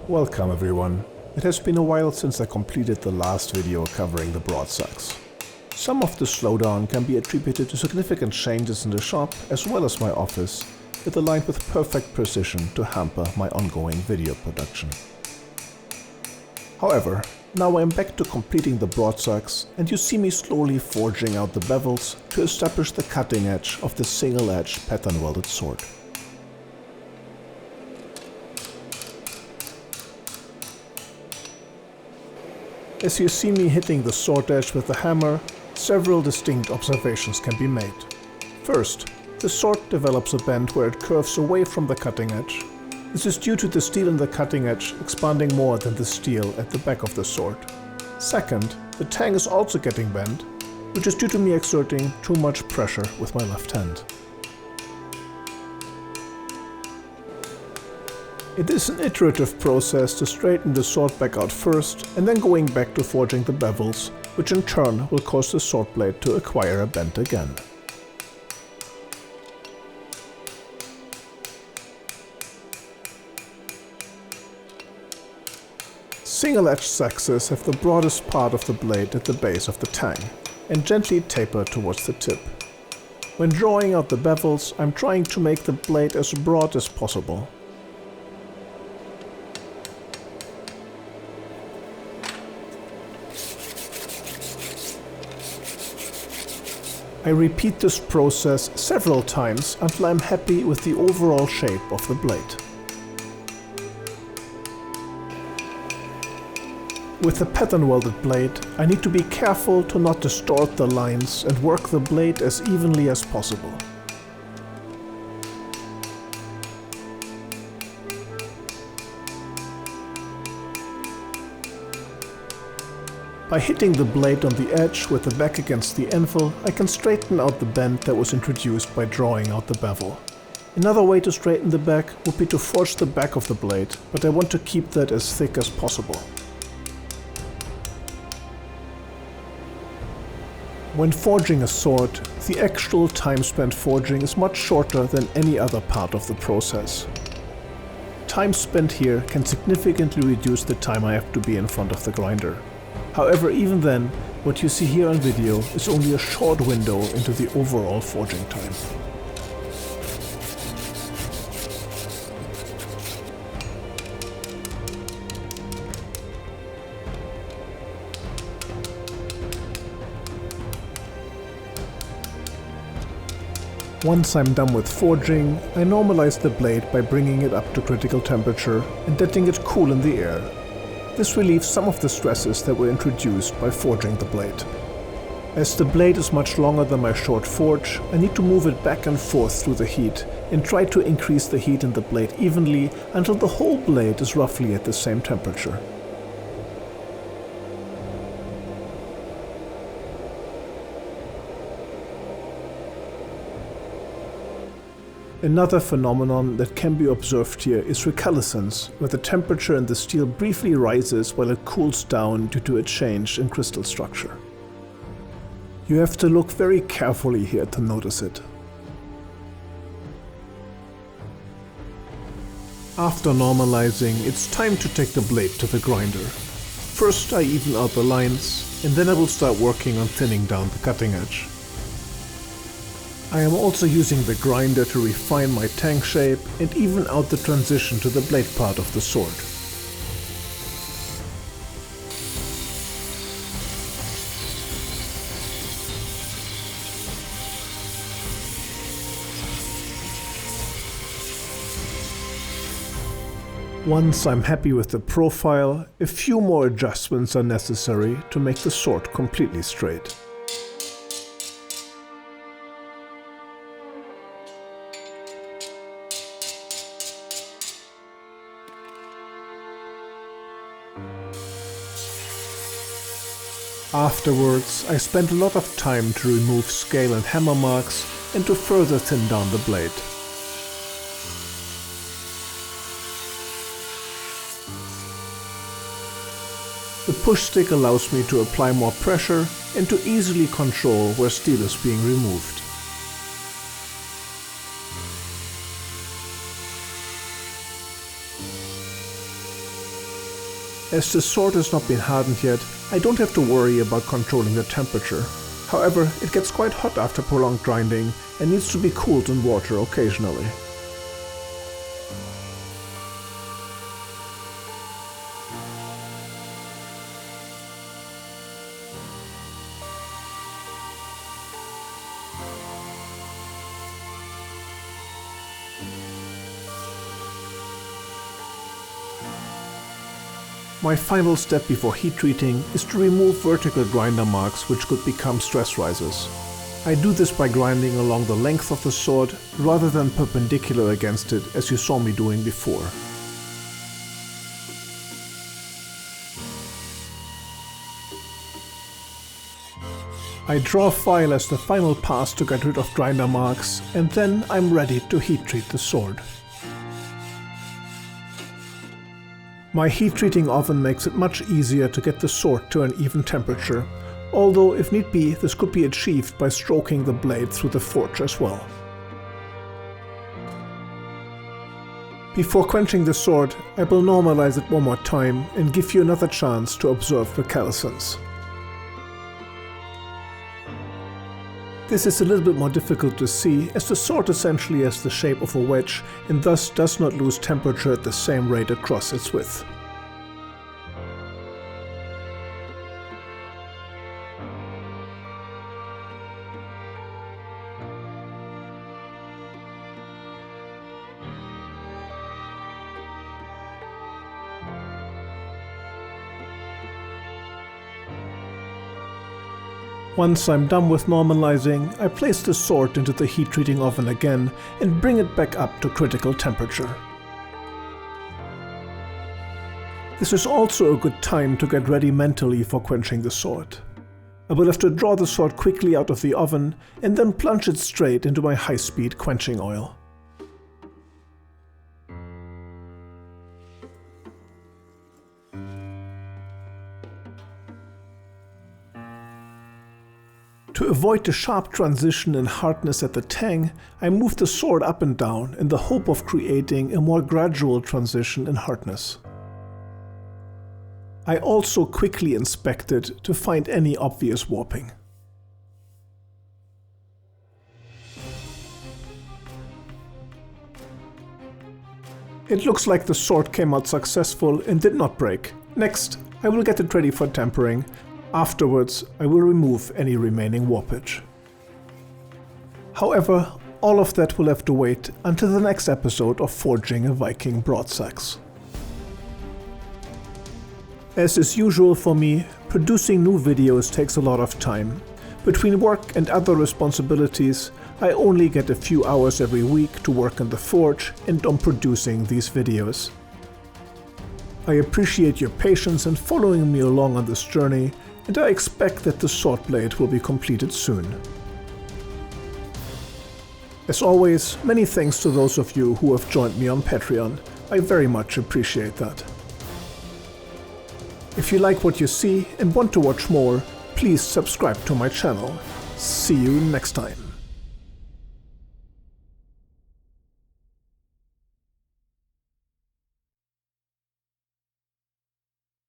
Welcome everyone. It has been a while since I completed the last video covering the Breitsax. Some of the slowdown can be attributed to significant changes in the shop as well as my office, that aligned with perfect precision to hamper my ongoing video production. However, now I'm back to completing the Breitsax, and you see me slowly forging out the bevels to establish the cutting edge of the single-edged pattern-welded sword. As you see me hitting the sword edge with the hammer, several distinct observations can be made. First, the sword develops a bend where it curves away from the cutting edge. This is due to the steel in the cutting edge expanding more than the steel at the back of the sword. Second, the tang is also getting bent, which is due to me exerting too much pressure with my left hand. It is an iterative process to straighten the sword back out first and then going back to forging the bevels, which in turn will cause the sword blade to acquire a bend again. Single-edged seaxes have the broadest part of the blade at the base of the tang and gently taper towards the tip. When drawing out the bevels, I'm trying to make the blade as broad as possible. I repeat this process several times until I'm happy with the overall shape of the blade. With the pattern-welded blade, I need to be careful to not distort the lines and work the blade as evenly as possible. By hitting the blade on the edge with the back against the anvil, I can straighten out the bend that was introduced by drawing out the bevel. Another way to straighten the back would be to forge the back of the blade, but I want to keep that as thick as possible. When forging a sword, the actual time spent forging is much shorter than any other part of the process. Time spent here can significantly reduce the time I have to be in front of the grinder. However, even then, what you see here on video is only a short window into the overall forging time. Once I'm done with forging, I normalize the blade by bringing it up to critical temperature and letting it cool in the air. This relieves some of the stresses that were introduced by forging the blade. As the blade is much longer than my short forge, I need to move it back and forth through the heat and try to increase the heat in the blade evenly until the whole blade is roughly at the same temperature. Another phenomenon that can be observed here is recalescence, where the temperature in the steel briefly rises while it cools down due to a change in crystal structure. You have to look very carefully here to notice it. After normalizing, it's time to take the blade to the grinder. First I even out the lines, and then I will start working on thinning down the cutting edge. I am also using the grinder to refine my tang shape and even out the transition to the blade part of the sword. Once I'm happy with the profile, a few more adjustments are necessary to make the sword completely straight. Afterwards, I spent a lot of time to remove scale and hammer marks and to further thin down the blade. The push stick allows me to apply more pressure and to easily control where steel is being removed. As the sword has not been hardened yet, I don't have to worry about controlling the temperature. However, it gets quite hot after prolonged grinding and needs to be cooled in water occasionally. My final step before heat treating is to remove vertical grinder marks which could become stress risers. I do this by grinding along the length of the sword rather than perpendicular against it as you saw me doing before. I draw file as the final pass to get rid of grinder marks, and then I'm ready to heat treat the sword. My heat treating oven makes it much easier to get the sword to an even temperature, although if need be this could be achieved by stroking the blade through the forge as well. Before quenching the sword, I will normalize it one more time and give you another chance to observe the calescence. This is a little bit more difficult to see as the sword essentially has the shape of a wedge and thus does not lose temperature at the same rate across its width. Once I'm done with normalizing, I place the sword into the heat treating oven again and bring it back up to critical temperature. This is also a good time to get ready mentally for quenching the sword. I will have to draw the sword quickly out of the oven and then plunge it straight into my high-speed quenching oil. To avoid the sharp transition in hardness at the tang, I move the sword up and down in the hope of creating a more gradual transition in hardness. I also quickly inspect it to find any obvious warping. It looks like the sword came out successful and did not break. Next, I will get it ready for tempering. Afterwards, I will remove any remaining warpage. However, all of that will have to wait until the next episode of forging a Viking broadsax. As is usual for me, producing new videos takes a lot of time. Between work and other responsibilities, I only get a few hours every week to work in the forge and on producing these videos. I appreciate your patience in following me along on this journey, and I expect that the sword blade will be completed soon. As always, many thanks to those of you who have joined me on Patreon. I very much appreciate that. If you like what you see and want to watch more, please subscribe to my channel. See you next time.